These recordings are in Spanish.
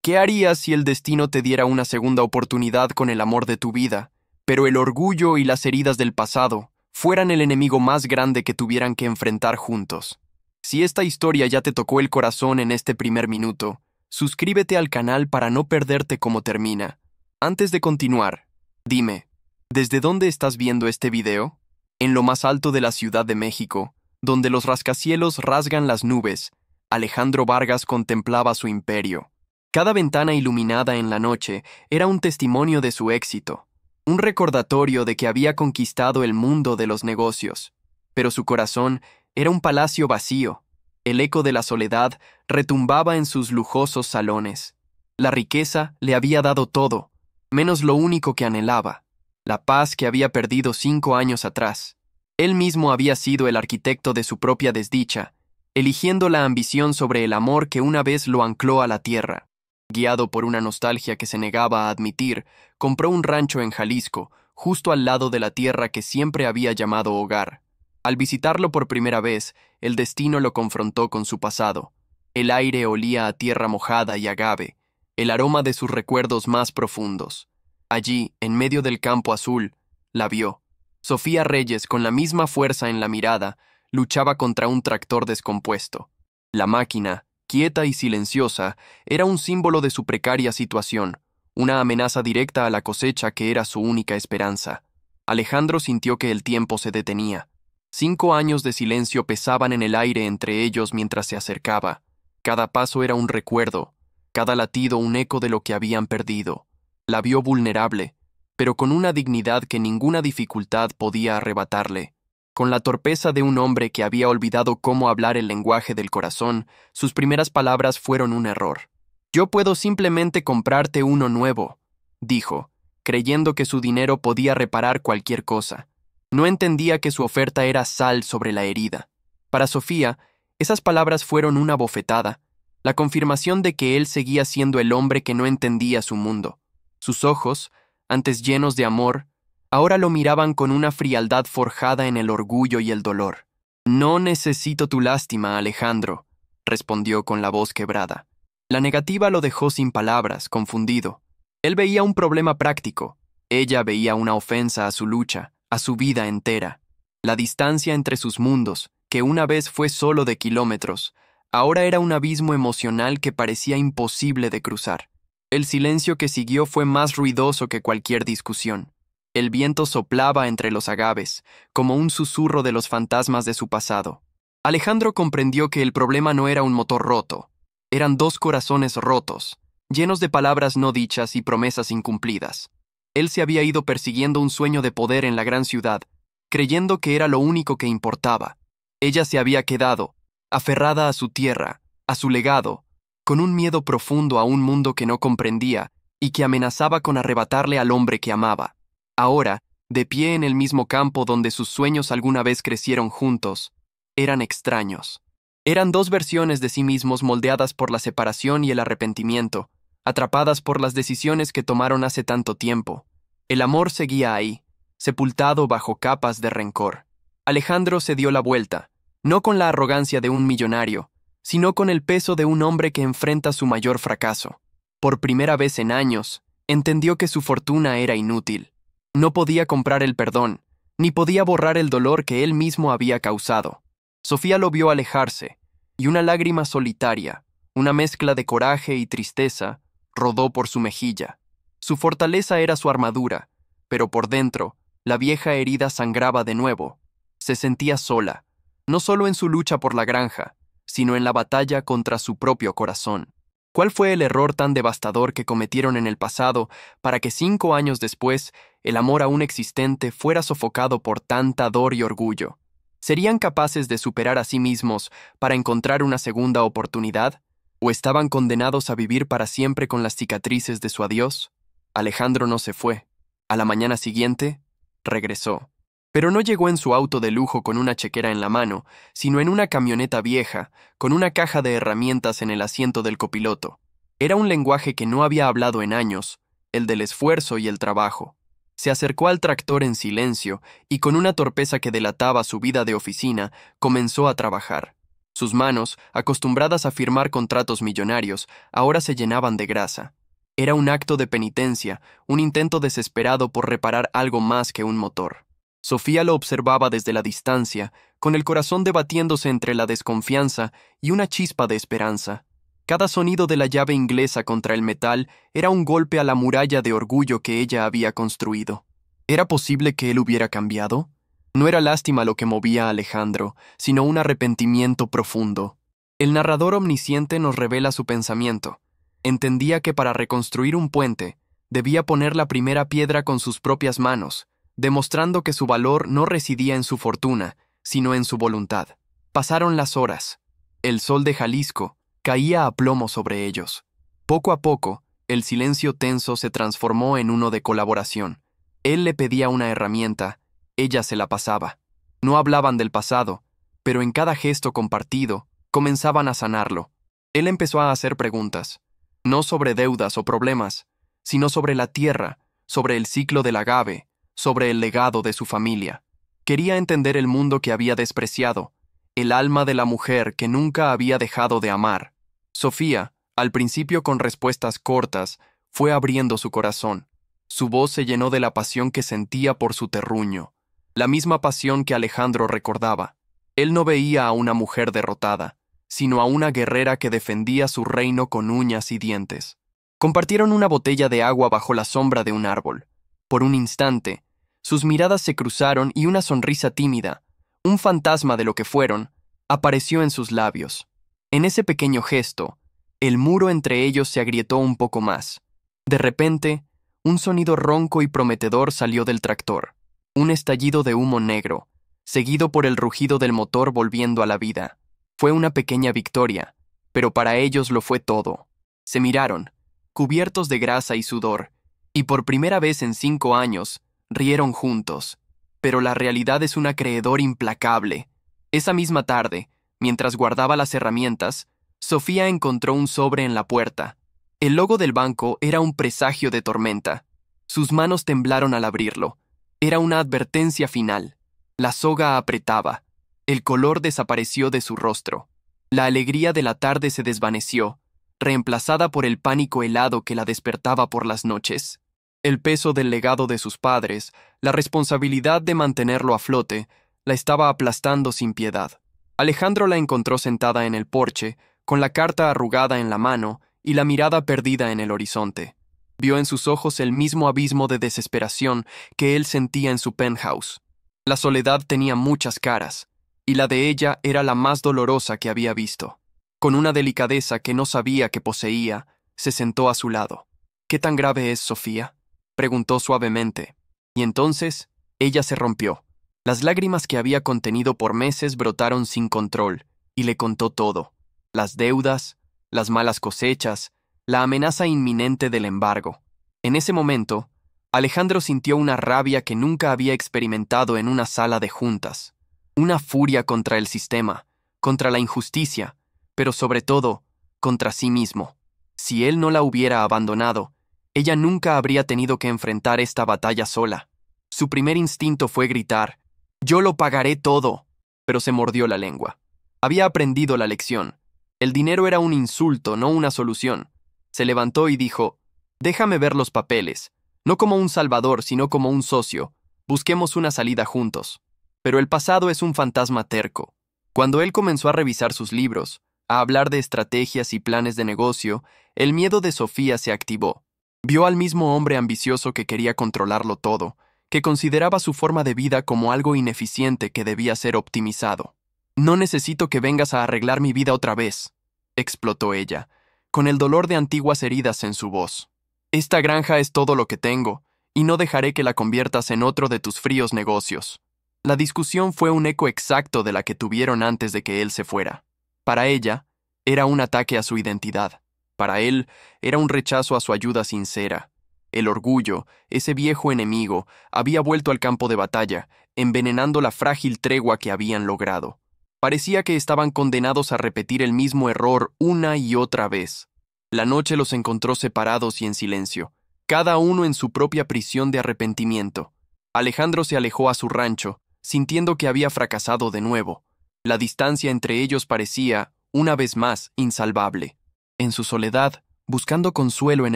¿Qué harías si el destino te diera una segunda oportunidad con el amor de tu vida, pero el orgullo y las heridas del pasado fueran el enemigo más grande que tuvieran que enfrentar juntos? Si esta historia ya te tocó el corazón en este primer minuto, suscríbete al canal para no perderte cómo termina. Antes de continuar, dime, ¿desde dónde estás viendo este video? En lo más alto de la Ciudad de México, donde los rascacielos rasgan las nubes, Alejandro Vargas contemplaba su imperio. Cada ventana iluminada en la noche era un testimonio de su éxito, un recordatorio de que había conquistado el mundo de los negocios. Pero su corazón era un palacio vacío. El eco de la soledad retumbaba en sus lujosos salones. La riqueza le había dado todo, menos lo único que anhelaba, la paz que había perdido 5 años atrás. Él mismo había sido el arquitecto de su propia desdicha, eligiendo la ambición sobre el amor que una vez lo ancló a la tierra. Guiado por una nostalgia que se negaba a admitir, compró un rancho en Jalisco, justo al lado de la tierra que siempre había llamado hogar. Al visitarlo por primera vez, el destino lo confrontó con su pasado. El aire olía a tierra mojada y agave, el aroma de sus recuerdos más profundos. Allí, en medio del campo azul, la vio. Sofía Reyes, con la misma fuerza en la mirada, luchaba contra un tractor descompuesto. La máquina, quieta y silenciosa, era un símbolo de su precaria situación, una amenaza directa a la cosecha que era su única esperanza. Alejandro sintió que el tiempo se detenía. 5 años de silencio pesaban en el aire entre ellos mientras se acercaba. Cada paso era un recuerdo, cada latido un eco de lo que habían perdido. La vio vulnerable, pero con una dignidad que ninguna dificultad podía arrebatarle. Con la torpeza de un hombre que había olvidado cómo hablar el lenguaje del corazón, sus primeras palabras fueron un error. «Yo puedo simplemente comprarte uno nuevo», dijo, creyendo que su dinero podía reparar cualquier cosa. No entendía que su oferta era sal sobre la herida. Para Sofía, esas palabras fueron una bofetada, la confirmación de que él seguía siendo el hombre que no entendía su mundo. Sus ojos, antes llenos de amor, ahora lo miraban con una frialdad forjada en el orgullo y el dolor. «No necesito tu lástima, Alejandro», respondió con la voz quebrada. La negativa lo dejó sin palabras, confundido. Él veía un problema práctico. Ella veía una ofensa a su lucha, a su vida entera. La distancia entre sus mundos, que una vez fue solo de kilómetros, ahora era un abismo emocional que parecía imposible de cruzar. El silencio que siguió fue más ruidoso que cualquier discusión. El viento soplaba entre los agaves, como un susurro de los fantasmas de su pasado. Alejandro comprendió que el problema no era un motor roto. Eran 2 corazones rotos, llenos de palabras no dichas y promesas incumplidas. Él se había ido persiguiendo un sueño de poder en la gran ciudad, creyendo que era lo único que importaba. Ella se había quedado, aferrada a su tierra, a su legado, con un miedo profundo a un mundo que no comprendía y que amenazaba con arrebatarle al hombre que amaba. Ahora, de pie en el mismo campo donde sus sueños alguna vez crecieron juntos, eran extraños. Eran 2 versiones de sí mismos moldeadas por la separación y el arrepentimiento, atrapadas por las decisiones que tomaron hace tanto tiempo. El amor seguía ahí, sepultado bajo capas de rencor. Alejandro se dio la vuelta, no con la arrogancia de un millonario, sino con el peso de un hombre que enfrenta su mayor fracaso. Por primera vez en años, entendió que su fortuna era inútil. No podía comprar el perdón, ni podía borrar el dolor que él mismo había causado. Sofía lo vio alejarse, y una lágrima solitaria, una mezcla de coraje y tristeza, rodó por su mejilla. Su fortaleza era su armadura, pero por dentro, la vieja herida sangraba de nuevo. Se sentía sola, no solo en su lucha por la granja, sino en la batalla contra su propio corazón. ¿Cuál fue el error tan devastador que cometieron en el pasado para que 5 años después el amor aún existente fuera sofocado por tanta dor y orgullo? ¿Serían capaces de superar a sí mismos para encontrar una segunda oportunidad? ¿O estaban condenados a vivir para siempre con las cicatrices de su adiós? Alejandro no se fue. A la mañana siguiente, regresó. Pero no llegó en su auto de lujo con una chequera en la mano, sino en una camioneta vieja, con una caja de herramientas en el asiento del copiloto. Era un lenguaje que no había hablado en años, el del esfuerzo y el trabajo. Se acercó al tractor en silencio y con una torpeza que delataba su vida de oficina, comenzó a trabajar. Sus manos, acostumbradas a firmar contratos millonarios, ahora se llenaban de grasa. Era un acto de penitencia, un intento desesperado por reparar algo más que un motor. Sofía lo observaba desde la distancia, con el corazón debatiéndose entre la desconfianza y una chispa de esperanza. Cada sonido de la llave inglesa contra el metal era un golpe a la muralla de orgullo que ella había construido. ¿Era posible que él hubiera cambiado? No era lástima lo que movía a Alejandro, sino un arrepentimiento profundo. El narrador omnisciente nos revela su pensamiento. Entendía que para reconstruir un puente, debía poner la primera piedra con sus propias manos, demostrando que su valor no residía en su fortuna, sino en su voluntad. Pasaron las horas. El sol de Jalisco caía a plomo sobre ellos. Poco a poco, el silencio tenso se transformó en uno de colaboración. Él le pedía una herramienta, ella se la pasaba. No hablaban del pasado, pero en cada gesto compartido, comenzaban a sanarlo. Él empezó a hacer preguntas, no sobre deudas o problemas, sino sobre la tierra, sobre el ciclo del agave, sobre el legado de su familia. Quería entender el mundo que había despreciado, el alma de la mujer que nunca había dejado de amar. Sofía, al principio con respuestas cortas, fue abriendo su corazón. Su voz se llenó de la pasión que sentía por su terruño, la misma pasión que Alejandro recordaba. Él no veía a una mujer derrotada, sino a una guerrera que defendía su reino con uñas y dientes. Compartieron una botella de agua bajo la sombra de un árbol. Por un instante, sus miradas se cruzaron y una sonrisa tímida, un fantasma de lo que fueron, apareció en sus labios. En ese pequeño gesto, el muro entre ellos se agrietó un poco más. De repente, un sonido ronco y prometedor salió del tractor. Un estallido de humo negro, seguido por el rugido del motor volviendo a la vida. Fue una pequeña victoria, pero para ellos lo fue todo. Se miraron, cubiertos de grasa y sudor, y por primera vez en 5 años, rieron juntos. Pero la realidad es un acreedor implacable. Esa misma tarde, mientras guardaba las herramientas, Sofía encontró un sobre en la puerta. El logo del banco era un presagio de tormenta. Sus manos temblaron al abrirlo. Era una advertencia final. La soga apretaba. El color desapareció de su rostro. La alegría de la tarde se desvaneció, reemplazada por el pánico helado que la despertaba por las noches. El peso del legado de sus padres, la responsabilidad de mantenerlo a flote, la estaba aplastando sin piedad. Alejandro la encontró sentada en el porche, con la carta arrugada en la mano y la mirada perdida en el horizonte. Vio en sus ojos el mismo abismo de desesperación que él sentía en su penthouse. La soledad tenía muchas caras, y la de ella era la más dolorosa que había visto. Con una delicadeza que no sabía que poseía, se sentó a su lado. ¿Qué tan grave es, Sofía?, preguntó suavemente. Y entonces, ella se rompió. Las lágrimas que había contenido por meses brotaron sin control, y le contó todo. Las deudas, las malas cosechas, la amenaza inminente del embargo. En ese momento, Alejandro sintió una rabia que nunca había experimentado en una sala de juntas. Una furia contra el sistema, contra la injusticia, pero sobre todo, contra sí mismo. Si él no la hubiera abandonado, ella nunca habría tenido que enfrentar esta batalla sola. Su primer instinto fue gritar, «Yo lo pagaré todo», pero se mordió la lengua. Había aprendido la lección. El dinero era un insulto, no una solución. Se levantó y dijo, «Déjame ver los papeles, no como un salvador, sino como un socio. Busquemos una salida juntos». Pero el pasado es un fantasma terco. Cuando él comenzó a revisar sus libros, a hablar de estrategias y planes de negocio, el miedo de Sofía se activó. Vio al mismo hombre ambicioso que quería controlarlo todo, que consideraba su forma de vida como algo ineficiente que debía ser optimizado. «No necesito que vengas a arreglar mi vida otra vez», explotó ella, con el dolor de antiguas heridas en su voz. «Esta granja es todo lo que tengo, y no dejaré que la conviertas en otro de tus fríos negocios». La discusión fue un eco exacto de la que tuvieron antes de que él se fuera. Para ella, era un ataque a su identidad. Para él, era un rechazo a su ayuda sincera. El orgullo, ese viejo enemigo, había vuelto al campo de batalla, envenenando la frágil tregua que habían logrado. Parecía que estaban condenados a repetir el mismo error una y otra vez. La noche los encontró separados y en silencio, cada uno en su propia prisión de arrepentimiento. Alejandro se alejó a su rancho, sintiendo que había fracasado de nuevo. La distancia entre ellos parecía, una vez más, insalvable. En su soledad, buscando consuelo en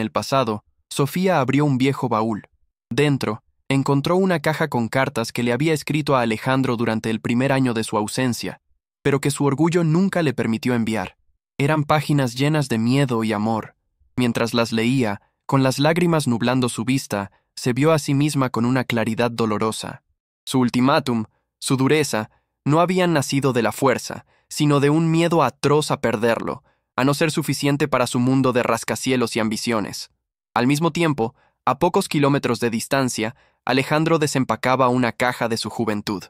el pasado, Sofía abrió un viejo baúl. Dentro, encontró una caja con cartas que le había escrito a Alejandro durante el primer año de su ausencia, pero que su orgullo nunca le permitió enviar. Eran páginas llenas de miedo y amor. Mientras las leía, con las lágrimas nublando su vista, se vio a sí misma con una claridad dolorosa. Su ultimátum, su dureza, no habían nacido de la fuerza, sino de un miedo atroz a perderlo, a no ser suficiente para su mundo de rascacielos y ambiciones. Al mismo tiempo, a pocos kilómetros de distancia, Alejandro desempacaba una caja de su juventud.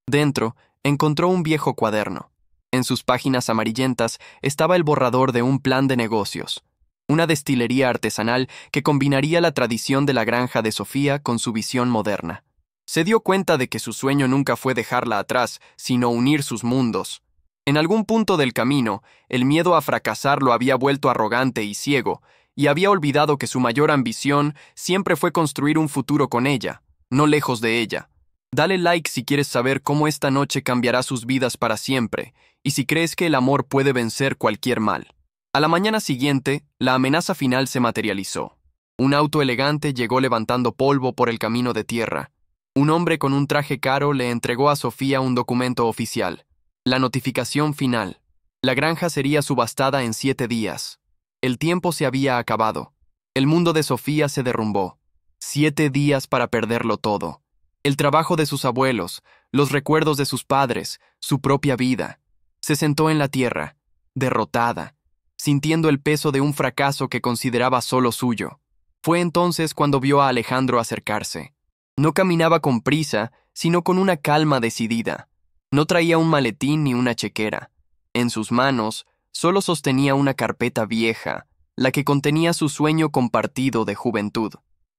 Dentro, encontró un viejo cuaderno. En sus páginas amarillentas estaba el borrador de un plan de negocios, una destilería artesanal que combinaría la tradición de la granja de Sofía con su visión moderna. Se dio cuenta de que su sueño nunca fue dejarla atrás, sino unir sus mundos. En algún punto del camino, el miedo a fracasar lo había vuelto arrogante y ciego, y había olvidado que su mayor ambición siempre fue construir un futuro con ella, no lejos de ella. Dale like si quieres saber cómo esta noche cambiará sus vidas para siempre, y si crees que el amor puede vencer cualquier mal. A la mañana siguiente, la amenaza final se materializó. Un auto elegante llegó levantando polvo por el camino de tierra. Un hombre con un traje caro le entregó a Sofía un documento oficial. La notificación final. La granja sería subastada en 7 días. El tiempo se había acabado. El mundo de Sofía se derrumbó. 7 días para perderlo todo. El trabajo de sus abuelos, los recuerdos de sus padres, su propia vida. Se sentó en la tierra, derrotada, sintiendo el peso de un fracaso que consideraba solo suyo. Fue entonces cuando vio a Alejandro acercarse. No caminaba con prisa, sino con una calma decidida. No traía un maletín ni una chequera. En sus manos solo sostenía una carpeta vieja, la que contenía su sueño compartido de juventud.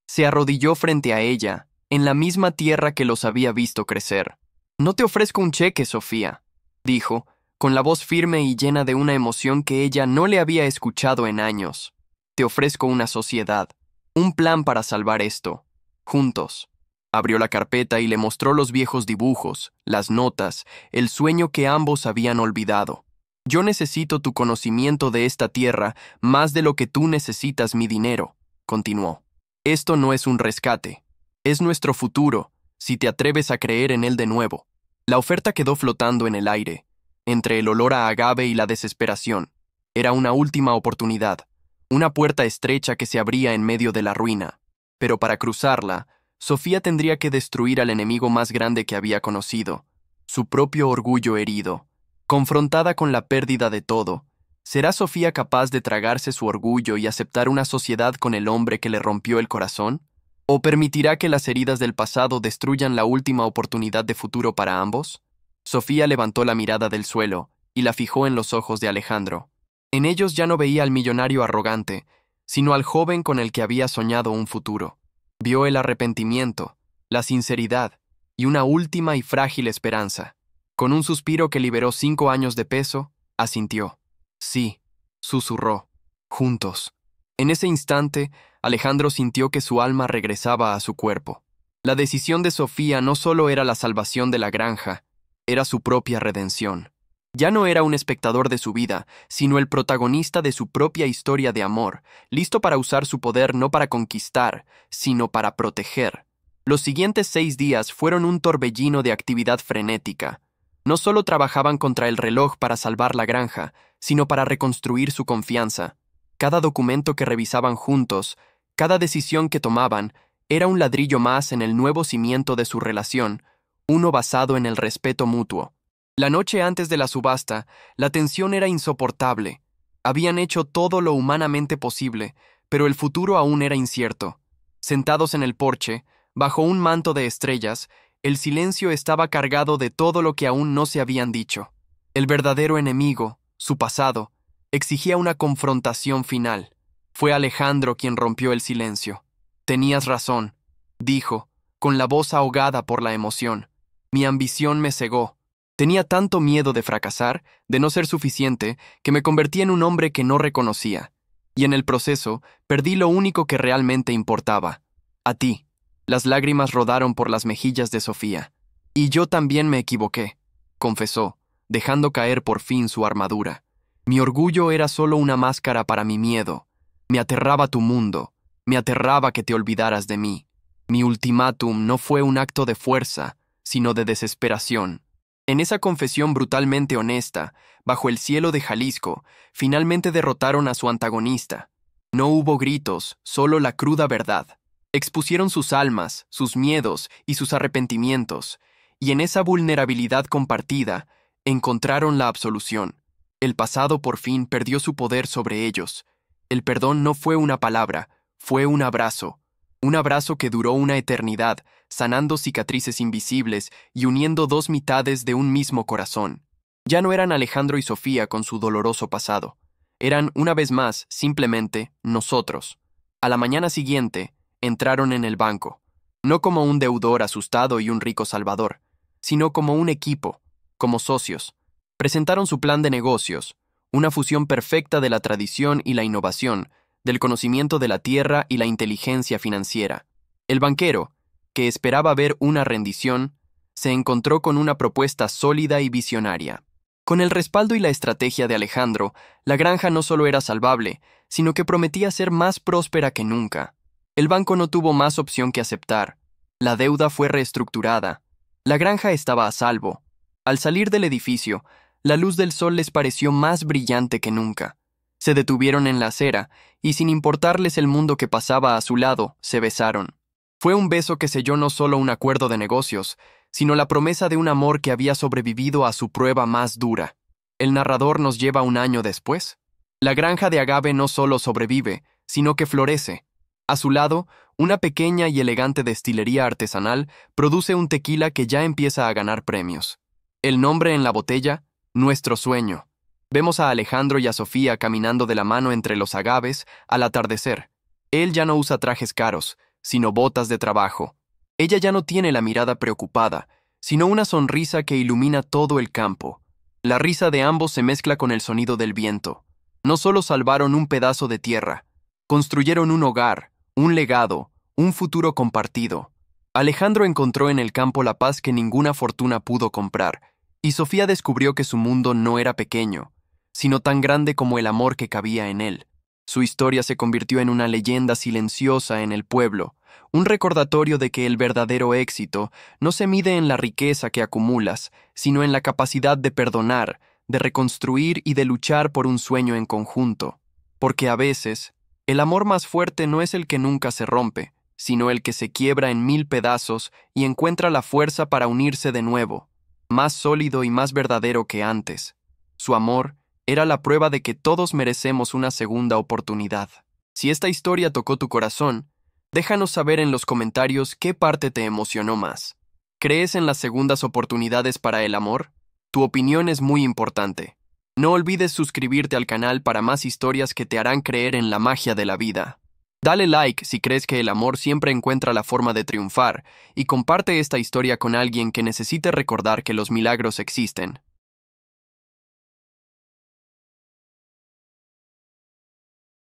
Se arrodilló frente a ella, en la misma tierra que los había visto crecer. «No te ofrezco un cheque, Sofía», dijo, con la voz firme y llena de una emoción que ella no le había escuchado en años. «Te ofrezco una sociedad, un plan para salvar esto, juntos». Abrió la carpeta y le mostró los viejos dibujos, las notas, el sueño que ambos habían olvidado. «Yo necesito tu conocimiento de esta tierra más de lo que tú necesitas mi dinero», continuó. «Esto no es un rescate. Es nuestro futuro, si te atreves a creer en él de nuevo». La oferta quedó flotando en el aire, entre el olor a agave y la desesperación. Era una última oportunidad, una puerta estrecha que se abría en medio de la ruina. Pero para cruzarla, Sofía tendría que destruir al enemigo más grande que había conocido, su propio orgullo herido. Confrontada con la pérdida de todo, ¿será Sofía capaz de tragarse su orgullo y aceptar una sociedad con el hombre que le rompió el corazón? ¿O permitirá que las heridas del pasado destruyan la última oportunidad de futuro para ambos? Sofía levantó la mirada del suelo y la fijó en los ojos de Alejandro. En ellos ya no veía al millonario arrogante, sino al joven con el que había soñado un futuro. Vio el arrepentimiento, la sinceridad y una última y frágil esperanza. Con un suspiro que liberó 5 años de peso, asintió. «Sí», susurró. «Juntos». En ese instante, Alejandro sintió que su alma regresaba a su cuerpo. La decisión de Sofía no solo era la salvación de la granja, era su propia redención. Ya no era un espectador de su vida, sino el protagonista de su propia historia de amor, listo para usar su poder no para conquistar, sino para proteger. Los siguientes 6 días fueron un torbellino de actividad frenética. No solo trabajaban contra el reloj para salvar la granja, sino para reconstruir su confianza. Cada documento que revisaban juntos, cada decisión que tomaban, era un ladrillo más en el nuevo cimiento de su relación, uno basado en el respeto mutuo. La noche antes de la subasta, la tensión era insoportable. Habían hecho todo lo humanamente posible, pero el futuro aún era incierto. Sentados en el porche, bajo un manto de estrellas, el silencio estaba cargado de todo lo que aún no se habían dicho. El verdadero enemigo, su pasado, exigía una confrontación final. Fue Alejandro quien rompió el silencio. «Tenías razón», dijo, con la voz ahogada por la emoción. «Mi ambición me cegó. Tenía tanto miedo de fracasar, de no ser suficiente, que me convertí en un hombre que no reconocía. Y en el proceso, perdí lo único que realmente importaba. A ti». Las lágrimas rodaron por las mejillas de Sofía. «Y yo también me equivoqué», confesó, dejando caer por fin su armadura. Mi orgullo era solo una máscara para mi miedo. Me aterraba tu mundo, me aterraba que te olvidaras de mí. Mi ultimátum no fue un acto de fuerza, sino de desesperación. En esa confesión brutalmente honesta, bajo el cielo de Jalisco, finalmente derrotaron a su antagonista. No hubo gritos, solo la cruda verdad. Expusieron sus almas, sus miedos y sus arrepentimientos, y en esa vulnerabilidad compartida, encontraron la absolución. El pasado por fin perdió su poder sobre ellos. El perdón no fue una palabra, fue un abrazo que duró una eternidad, sanando cicatrices invisibles y uniendo dos mitades de un mismo corazón. Ya no eran Alejandro y Sofía con su doloroso pasado. Eran, una vez más, simplemente nosotros. A la mañana siguiente, entraron en el banco, no como un deudor asustado y un rico salvador, sino como un equipo, como socios. Presentaron su plan de negocios, una fusión perfecta de la tradición y la innovación, del conocimiento de la tierra y la inteligencia financiera. El banquero, que esperaba ver una rendición, se encontró con una propuesta sólida y visionaria. Con el respaldo y la estrategia de Alejandro, la granja no solo era salvable, sino que prometía ser más próspera que nunca. El banco no tuvo más opción que aceptar. La deuda fue reestructurada. La granja estaba a salvo. Al salir del edificio, la luz del sol les pareció más brillante que nunca. Se detuvieron en la acera y, sin importarles el mundo que pasaba a su lado, se besaron. Fue un beso que selló no solo un acuerdo de negocios, sino la promesa de un amor que había sobrevivido a su prueba más dura. El narrador nos lleva un año después. La granja de Agave no solo sobrevive, sino que florece. A su lado, una pequeña y elegante destilería artesanal produce un tequila que ya empieza a ganar premios. El nombre en la botella, Nuestro Sueño. Vemos a Alejandro y a Sofía caminando de la mano entre los agaves al atardecer. Él ya no usa trajes caros, sino botas de trabajo. Ella ya no tiene la mirada preocupada, sino una sonrisa que ilumina todo el campo. La risa de ambos se mezcla con el sonido del viento. No solo salvaron un pedazo de tierra, construyeron un hogar, un legado, un futuro compartido. Alejandro encontró en el campo la paz que ninguna fortuna pudo comprar, y Sofía descubrió que su mundo no era pequeño, sino tan grande como el amor que cabía en él. Su historia se convirtió en una leyenda silenciosa en el pueblo, un recordatorio de que el verdadero éxito no se mide en la riqueza que acumulas, sino en la capacidad de perdonar, de reconstruir y de luchar por un sueño en conjunto. Porque a veces, el amor más fuerte no es el que nunca se rompe, sino el que se quiebra en 1000 pedazos y encuentra la fuerza para unirse de nuevo, más sólido y más verdadero que antes. Su amor era la prueba de que todos merecemos una segunda oportunidad. Si esta historia tocó tu corazón, déjanos saber en los comentarios qué parte te emocionó más. ¿Crees en las segundas oportunidades para el amor? Tu opinión es muy importante. No olvides suscribirte al canal para más historias que te harán creer en la magia de la vida. Dale like si crees que el amor siempre encuentra la forma de triunfar y comparte esta historia con alguien que necesite recordar que los milagros existen.